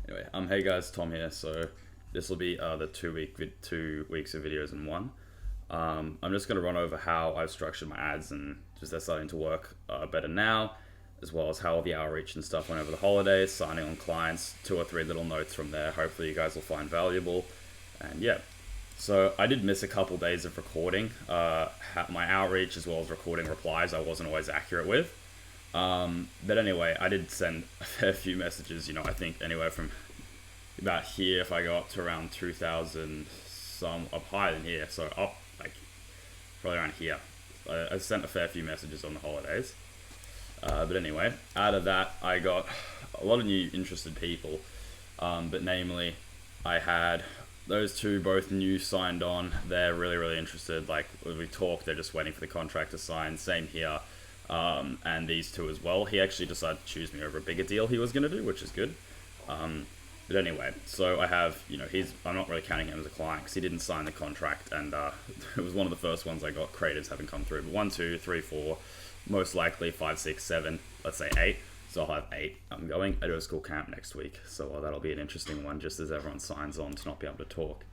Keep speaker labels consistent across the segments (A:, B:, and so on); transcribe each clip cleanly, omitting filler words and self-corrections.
A: Anyway, hey guys, Tom here. So this will be the 2 weeks of videos in one. I'm just going to run over how I've structured my ads and just they're starting to work better now, as well as how the outreach and stuff went over the holidays, signing on clients, 2 or 3 little notes from there. Hopefully you guys will find valuable. And yeah, so I did miss a couple days of recording. My outreach as well as recording replies I wasn't always accurate with. But anyway, I did send a fair few messages, I think anywhere from about here, if I go up to around 2,000, some up higher than here, so up like probably around here. I sent a fair few messages on the holidays. But anyway, out of that, I got a lot of new interested people. But namely, I had those two both new signed on. They're really, really interested. Like when we talk, they're just waiting for the contract to sign. Same here. And these two as well. He actually decided to choose me over a bigger deal he was going to do, which is good. But anyway, so I have, I'm not really counting him as a client because he didn't sign the contract, and it was one of the first ones I got creatives haven't come through. But 1, 2, 3, 4, most likely 5, 6, 7, let's say 8. So I'll have 8. I'm going. I do a school camp next week, so that'll be an interesting one just as everyone signs on to not be able to talk.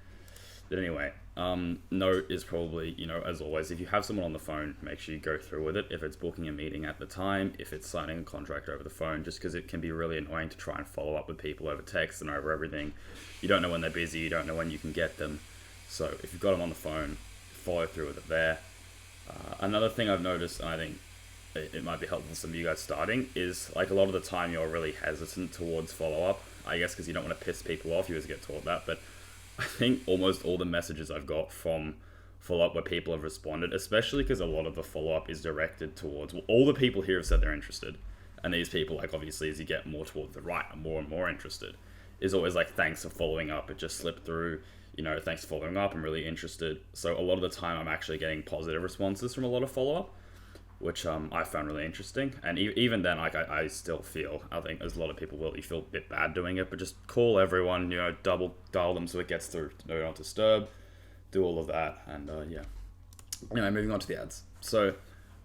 A: But anyway, note is probably, as always, if you have someone on the phone, make sure you go through with it. If it's booking a meeting at the time, if it's signing a contract over the phone, just because it can be really annoying to try and follow up with people over text and over everything. You don't know when they're busy, you don't know when you can get them. So if you've got them on the phone, follow through with it there. Another thing I've noticed, and I think it might be helpful for some of you guys starting, is like a lot of the time you're really hesitant towards follow-up. I guess because you don't want to piss people off, you always get taught that, but I think almost all the messages I've got from follow-up where people have responded, especially because a lot of the follow-up is directed towards, well, all the people here have said they're interested, and these people, like obviously as you get more towards the right, are more and more interested, is always like, thanks for following up, it just slipped through, thanks for following up, I'm really interested. So a lot of the time I'm actually getting positive responses from a lot of follow-up, which I found really interesting. And even then, like I still feel, I think as a lot of people will, you feel a bit bad doing it, but just call everyone, double dial them so it gets through, do not disturb, do all of that, and yeah. Anyway, moving on to the ads. So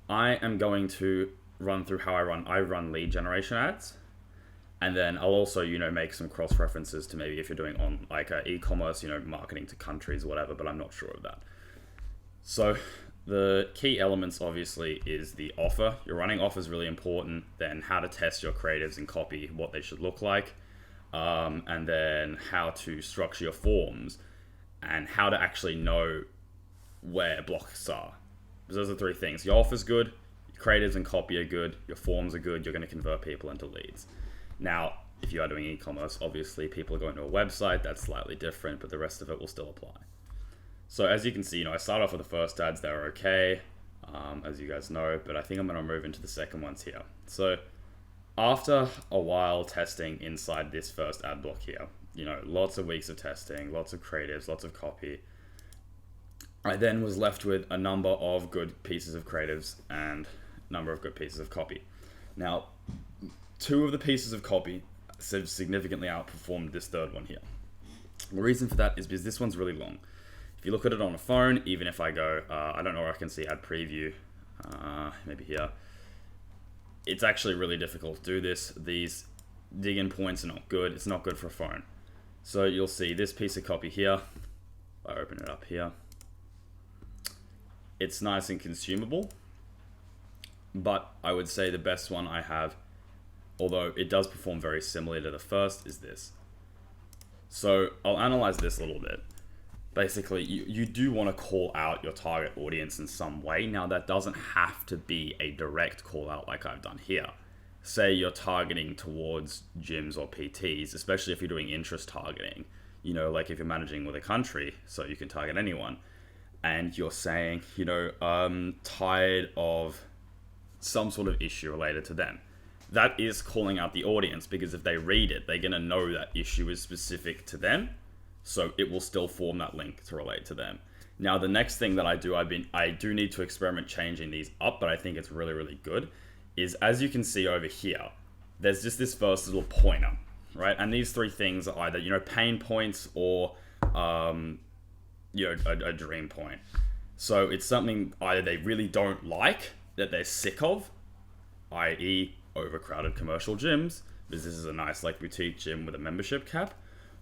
A: I am going to run through how I run lead generation ads, and then I'll also, make some cross references to maybe if you're doing on like e-commerce, marketing to countries, whatever, but I'm not sure of that. So the key elements obviously is the offer. Your running offer is really important. Then how to test your creatives and copy, what they should look like. And then how to structure your forms and how to actually know where blocks are. Because those are 3 things. Your offer's good, your creatives and copy are good, your forms are good, you're going to convert people into leads. Now, if you are doing e-commerce, obviously people are going to a website, that's slightly different, but the rest of it will still apply. So as you can see, I started off with the first ads, they were okay, as you guys know, but I think I'm going to move into the second ones here. So after a while testing inside this first ad block here, lots of weeks of testing, lots of creatives, lots of copy, I then was left with a number of good pieces of creatives and a number of good pieces of copy. Now, 2 of the pieces of copy significantly outperformed this third one here. The reason for that is because this one's really long. If you look at it on a phone, even if I go, I don't know where I can see ad preview, maybe here, it's actually really difficult to do this. These dig-in points are not good. It's not good for a phone. So you'll see this piece of copy here. I open it up here. It's nice and consumable, but I would say the best one I have, although it does perform very similarly to the first, is this. So I'll analyze this a little bit. Basically, you do want to call out your target audience in some way. Now, that doesn't have to be a direct call out like I've done here. Say you're targeting towards gyms or PTs, especially if you're doing interest targeting. Like if you're managing with a country, so you can target anyone. And you're saying, tired of some sort of issue related to them. That is calling out the audience, because if they read it, they're going to know that issue is specific to them. So it will still form that link to relate to them. Now, the next thing that I do need to experiment changing these up, but I think it's really, really good, is as you can see over here, there's just this first little pointer, right? And these 3 things are either, pain points or, a dream point. So it's something either they really don't like, that they're sick of, i.e. overcrowded commercial gyms, because this is a nice like boutique gym with a membership cap,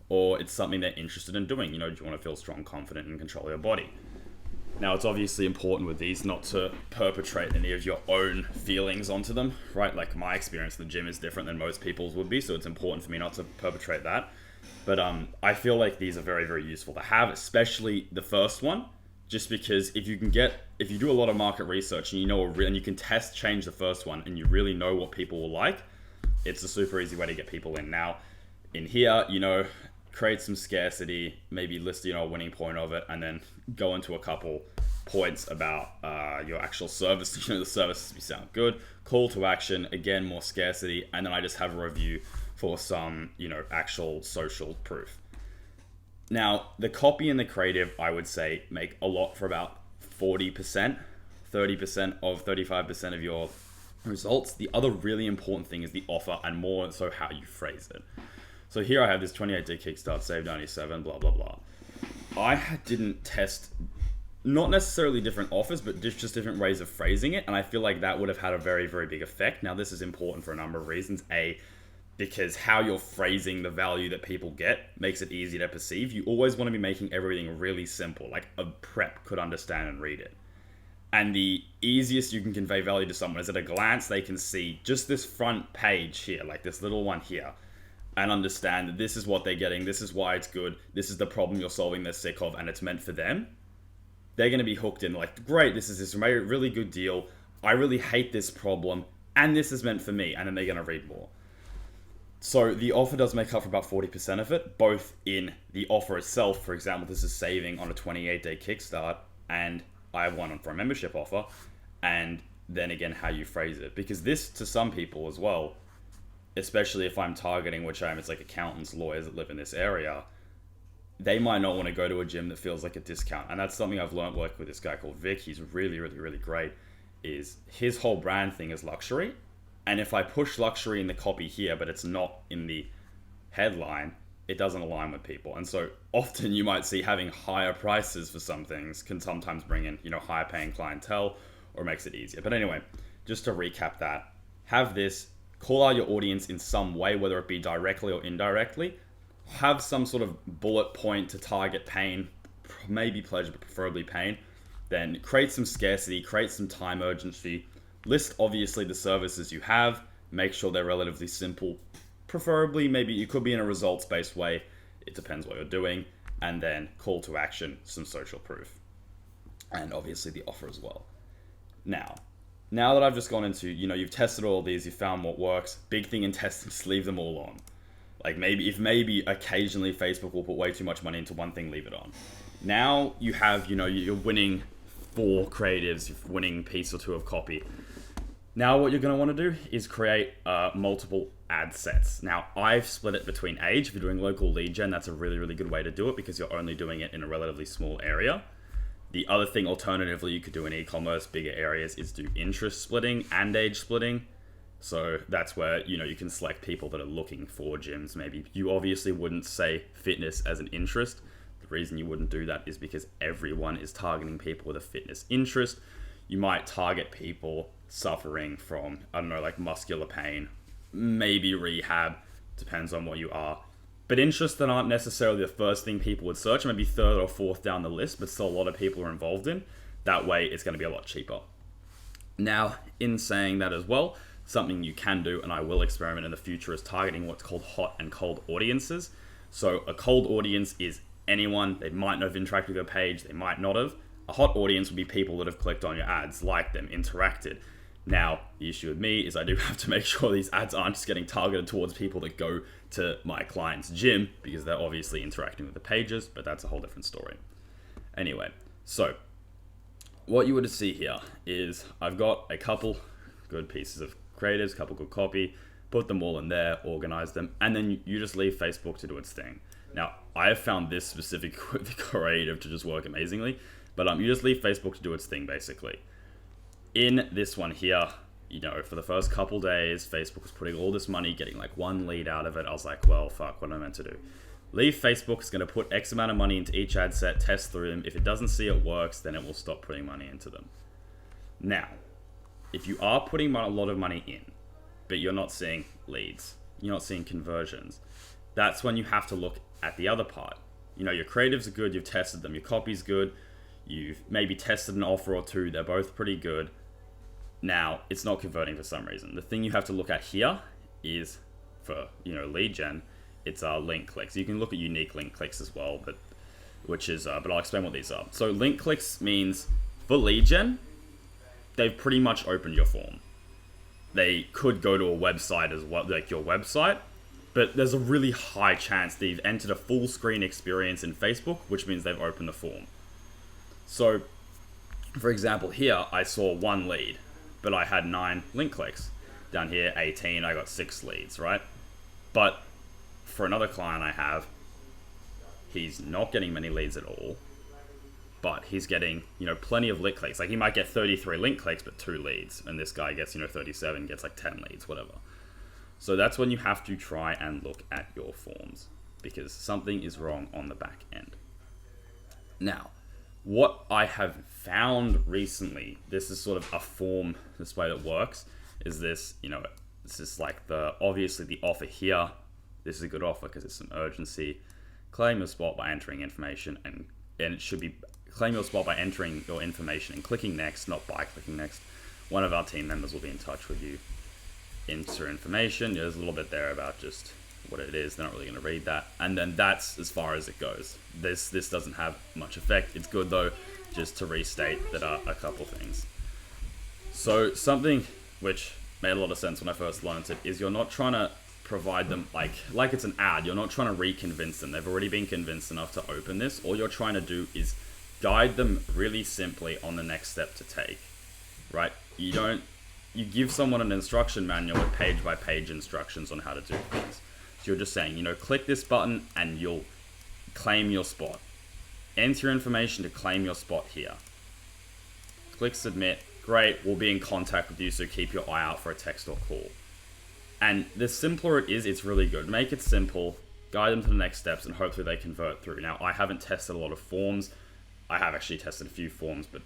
A: or it's something they're interested in doing. You know, do you want to feel strong, confident, and control your body? Now, it's obviously important with these not to perpetrate any of your own feelings onto them, right? Like my experience in the gym is different than most people's would be, so it's important for me not to perpetrate that. But I feel like these are very, very useful to have, especially the first one, just because if you do a lot of market research and you know, and you can change the first one and you really know what people will like, it's a super easy way to get people in. Now, in here, you know, create some scarcity, maybe list, you know, a winning point of it, and then go into a couple points about your actual service. You know, the service has to sound good. Call to action, again, more scarcity, and then I just have a review for some, you know, actual social proof. Now, the copy and the creative, I would say, make a lot for about 40%, 30% of 35% of your results. The other really important thing is the offer, and more so how you phrase it. So here I have this 28-day kickstart, save 97, blah, blah, blah. I didn't test, not necessarily different offers, but just different ways of phrasing it. And I feel like that would have had a very, very big effect. Now, this is important for a number of reasons. A, because how you're phrasing the value that people get makes it easy to perceive. You always want to be making everything really simple, like a prep could understand and read it. And the easiest you can convey value to someone is at a glance, they can see just this front page here, like this little one here, and understand that this is what they're getting, this is why it's good, this is the problem you're solving they're sick of, and it's meant for them. They're going to be hooked in, like, great, this is this really good deal, I really hate this problem, and this is meant for me, and then they're going to read more. So the offer does make up for about 40% of it, both in the offer itself. For example, this is saving on a 28-day kickstart, and I have one for a membership offer, and then again, how you phrase it. Because this, to some people as well, especially if I'm targeting, which I am, it's like accountants, lawyers that live in this area, they might not want to go to a gym that feels like a discount. And that's something I've learned working with this guy called Vic. He's really, really, really great. Is his whole brand thing is luxury. And if I push luxury in the copy here, but it's not in the headline, it doesn't align with people. And so often you might see having higher prices for some things can sometimes bring in, you know, higher paying clientele, or makes it easier. But anyway, just to recap that, have this, call out your audience in some way, whether it be directly or indirectly. Have some sort of bullet point to target pain, maybe pleasure, but preferably pain. Then create some scarcity, create some time urgency. List, obviously, the services you have. Make sure they're relatively simple. Preferably, maybe it could be in a results-based way. It depends what you're doing. And then call to action, some social proof. And obviously the offer as well. Now that I've just gone into, you know, you've tested all these, you've found what works. Big thing in testing, just leave them all on. Like maybe occasionally Facebook will put way too much money into one thing, leave it on. Now you have, you know, you're winning 4 creatives, you're winning a piece or 2 of copy. Now what you're going to want to do is create multiple ad sets. Now I've split it between age. If you're doing local lead gen, that's a really, really good way to do it because you're only doing it in a relatively small area. The other thing, alternatively, you could do in e-commerce, bigger areas, is do interest splitting and age splitting. So that's where, you know, you can select people that are looking for gyms. Maybe you obviously wouldn't say fitness as an interest. The reason you wouldn't do that is because everyone is targeting people with a fitness interest. You might target people suffering from, I don't know, like muscular pain, maybe rehab, depends on what you are. But interests that aren't necessarily the first thing people would search, maybe 3rd or 4th down the list, but still a lot of people are involved in. That way, it's going to be a lot cheaper. Now, in saying that as well, something you can do, and I will experiment in the future, is targeting what's called hot and cold audiences. So a cold audience is anyone, they might not have interacted with your page, they might not have. A hot audience would be people that have clicked on your ads, liked them, interacted. Now, the issue with me is I do have to make sure these ads aren't just getting targeted towards people that go to my client's gym, because they're obviously interacting with the pages, but that's a whole different story. Anyway, so what you would see here is I've got a couple good pieces of creatives, couple good copy, put them all in there, organize them, and then you just leave Facebook to do its thing. Now, I have found this specific creative to just work amazingly, but you just leave Facebook to do its thing, basically. In this one here, you know, for the first couple days, Facebook was putting all this money, getting like 1 lead out of it. I was like, well, fuck, what am I meant to do? Leave Facebook, it's going to put X amount of money into each ad set, test through them. If it doesn't see it works, then it will stop putting money into them. Now, if you are putting a lot of money in, but you're not seeing leads, you're not seeing conversions. That's when you have to look at the other part. You know, your creatives are good, you've tested them, your copy's good, you've maybe tested an offer or two, they're both pretty good. Now, it's not converting for some reason. The thing you have to look at here is for, you know, lead gen, it's link clicks. You can look at unique link clicks as well, but I'll explain what these are. So link clicks means for lead gen, they've pretty much opened your form. They could go to a website as well, like your website, but there's a really high chance they've entered a full screen experience in Facebook, which means they've opened the form. So, for example, here I saw 1 lead, but I had 9 link clicks. Down here, 18, I got 6 leads, right? But for another client I have, he's not getting many leads at all, but he's getting, you know, plenty of link clicks. Like he might get 33 link clicks, but 2 leads. And this guy gets, you know, 37, gets like 10 leads, whatever. So that's when you have to try and look at your forms because something is wrong on the back end. Now, what I have found recently, this is sort of a form, this way it works, is this, you know, this is like obviously the offer here. This is a good offer because it's some urgency. Claim your spot by entering information and it should be claim your spot by entering your information and clicking next, not by clicking next. One of our team members will be in touch with you. Enter information. There's a little bit there about just what it is. They're not really going to read that. And then that's as far as it goes. This doesn't have much effect. It's good though, just to restate that are a couple things. So something which made a lot of sense when I first learned it is you're not trying to provide them like it's an ad. You're not trying to reconvince them. They've already been convinced enough to open this. All you're trying to do is guide them really simply on the next step to take, right? You give someone an instruction manual with page by page instructions on how to do things. So you're just saying, you know, click this button and you'll claim your spot. Enter your information to claim your spot here. Click submit. Great. We'll be in contact with you. So keep your eye out for a text or call. And the simpler it is, it's really good. Make it simple, guide them to the next steps, and hopefully they convert through. Now, I haven't tested a lot of forms. I have actually tested a few forms, but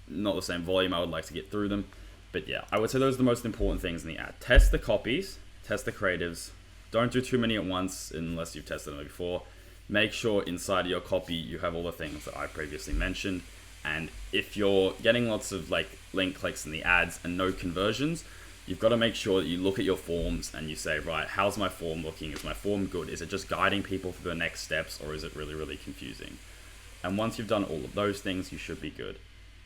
A: not the same volume. I would like to get through them. But yeah, I would say those are the most important things in the ad. Test the copies, test the creatives. Don't do too many at once unless you've tested them before. Make sure inside of your copy you have all the things that I previously mentioned. And if you're getting lots of like link clicks in the ads and no conversions, you've got to make sure that you look at your forms and you say, right, how's my form looking? Is my form good? Is it just guiding people through the next steps, or is it really, really confusing? And once you've done all of those things, you should be good.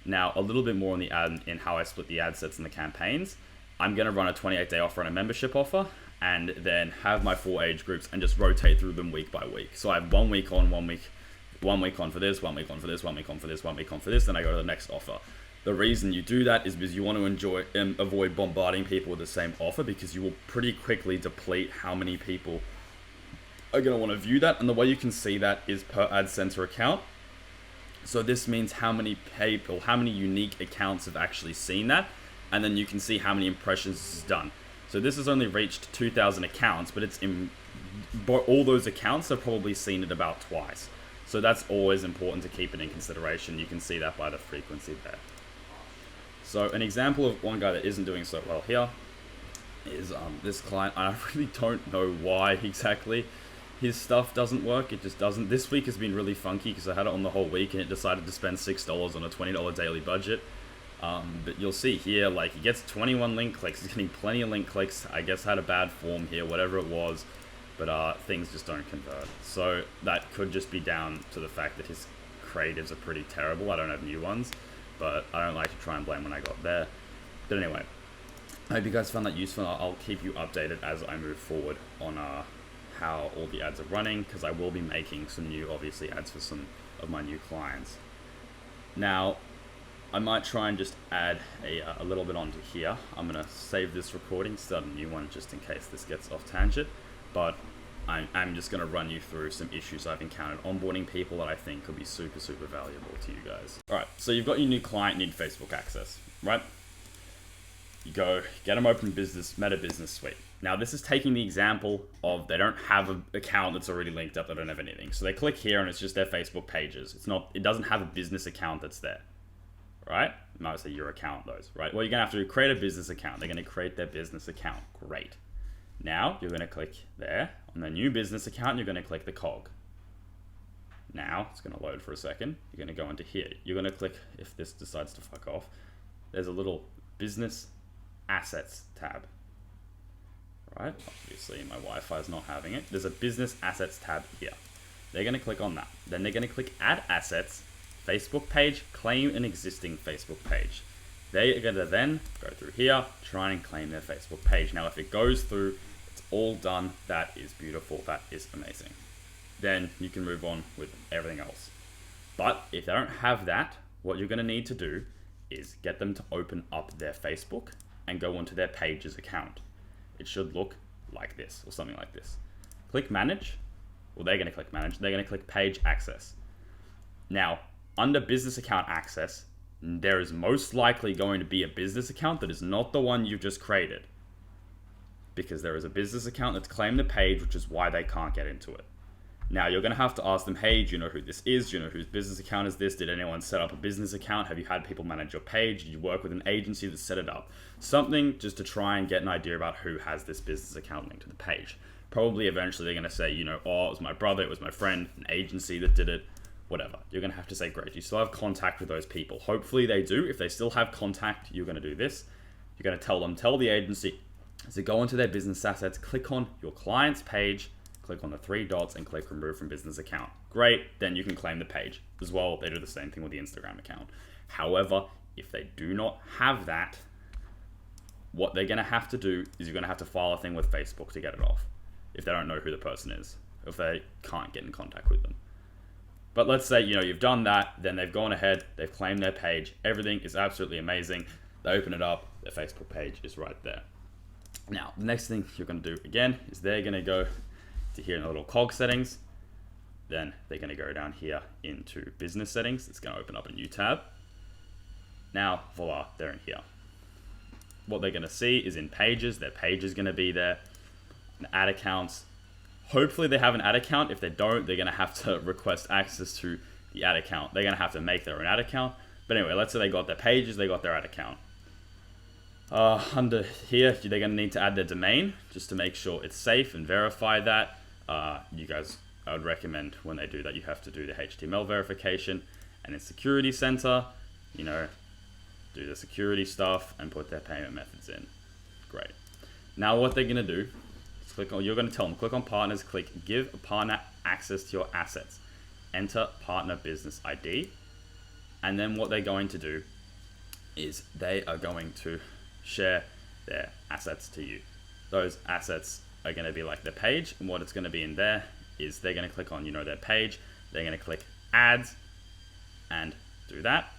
A: Now, a little bit more on the ad in how I split the ad sets and the campaigns. I'm going to run a 28-day offer and a membership offer, and then have my 4 age groups and just rotate through them week by week. So I have 1 week on, 1 week on for this, 1 week on for this, 1 week on for this, 1 week on for this, then I go to the next offer. The reason you do that is because you want to avoid bombarding people with the same offer, because you will pretty quickly deplete how many people are going to want to view that. And the way you can see that is per ad center account. So this means how many people, how many unique accounts have actually seen that. And then you can see how many impressions this has done. So this has only reached 2,000 accounts, but all those accounts have probably seen it about twice. So that's always important to keep it in consideration. You can see that by the frequency there. So an example of one guy that isn't doing so well here is this client. I really don't know why exactly his stuff doesn't work. It just doesn't. This week has been really funky because I had it on the whole week and it decided to spend $6 on a $20 daily budget. But you'll see here, like, he gets 21 link clicks. He's getting plenty of link clicks. I guess had a bad form here, whatever it was. But things just don't convert. So that could just be down to the fact that his creatives are pretty terrible. I don't have new ones, but I don't like to try and blame when I got there. But anyway, I hope you guys found that useful. I'll keep you updated as I move forward on how all the ads are running, because I will be making some new, obviously, ads for some of my new clients. Now, I might try and just add a little bit onto here. I'm going to save this recording, start a new one just in case this gets off tangent. But I'm just going to run you through some issues I've encountered onboarding people that I think could be super, super valuable to you guys. All right, so you've got your new client, need Facebook access, right? You go, get them open Meta Business Suite. Now, this is taking the example of they don't have an account that's already linked up, they don't have anything. So they click here and it's just their Facebook pages. It doesn't have a business account that's there, right? You might say your account, those, right? Well, you're going to have to create a business account. They're going to create their business account. Great. Now you're going to click there. On the new business account, you're going to click the cog. Now it's going to load for a second. You're going to go into here. You're going to click, if this decides to fuck off, there's a little business assets tab. Right? Obviously my Wi-Fi is not having it. There's a business assets tab here. They're going to click on that. Then they're going to click add assets, Facebook page, claim an existing Facebook page. They are going to then go through here, try and claim their Facebook page. Now, if it goes through, it's all done. That is beautiful. That is amazing. Then you can move on with everything else. But if they don't have that, what you're going to need to do is get them to open up their Facebook and go onto their pages account. It should look like this or something like this. Click manage. Well, they're going to click manage. They're going to click page access. Now, under business account access, there is most likely going to be a business account that is not the one you've just created, because there is a business account that's claimed the page, which is why they can't get into it. Now you're going to have to ask them, hey, do you know who this is? Do you know whose business account is this? Did anyone set up a business account? Have you had people manage your page? Did you work with an agency that set it up? Something just to try and get an idea about who has this business account linked to the page. Probably eventually they're going to say, oh, it was my brother, it was my friend, an agency that did it. Whatever. You're going to have to say, great, you still have contact with those people. Hopefully they do. If they still have contact, you're going to do this. You're going to tell the agency to go into their business assets, click on your client's page, click on the 3 dots and click remove from business account. Great. Then you can claim the page as well. They do the same thing with the Instagram account. However, if they do not have that, what they're going to have to do is you're going to have to file a thing with Facebook to get it off, if they don't know who the person is, if they can't get in contact with them. But let's say, you've done that, then they've gone ahead, they've claimed their page, everything is absolutely amazing. They open it up, their Facebook page is right there. Now, the next thing you're going to do again is they're going to go to here in the little cog settings. Then they're going to go down here into business settings. It's going to open up a new tab. Now, voila, they're in here. What they're going to see is in pages, their page is going to be there, and ad accounts. Hopefully they have an ad account. If they don't, they're going to have to request access to the ad account. They're going to have to make their own ad account. But anyway, let's say they got their pages, they got their ad account. Under here, they're going to need to add their domain just to make sure it's safe and verify that. You guys, I would recommend when they do that, you have to do the HTML verification. And in Security Center, do the security stuff and put their payment methods in. Great. Now what they're going to do, you're going to tell them, click on partners, click give a partner access to your assets. Enter partner business ID. And then what they're going to do is they are going to share their assets to you. Those assets are going to be like their page, and what it's going to be in there is they're going to click on, their page. They're going to click ads and do that.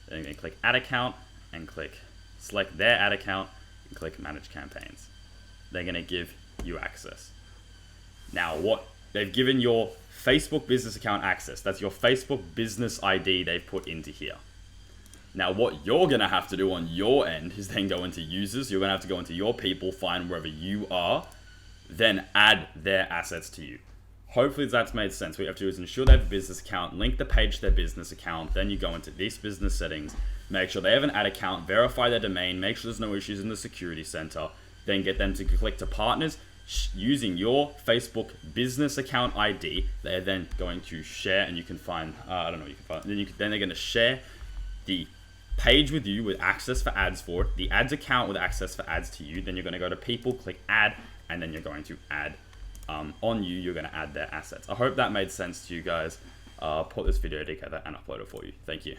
A: Then they're going to click add account and select their ad account and click manage campaigns. They're going to give you access. Now they've given your Facebook business account access. That's your Facebook business ID they've put into here. Now what you're going to have to do on your end is then go into users. You're going to have to go into your people, find wherever you are, then add their assets to you. Hopefully that's made sense. What you have to do is ensure they have a business account, link the page to their business account, then you go into these business settings, make sure they have an ad account, verify their domain, make sure there's no issues in the security center, then get them to click to partners using your Facebook business account ID. They're then going to share, and you can find, then they're going to share the page with you with access for ads for it, the ads account with access for ads to you. Then you're going to go to people, click add, and then you're going to add you're going to add their assets. I hope that made sense to you guys. I'll put this video together and upload it for you. Thank you.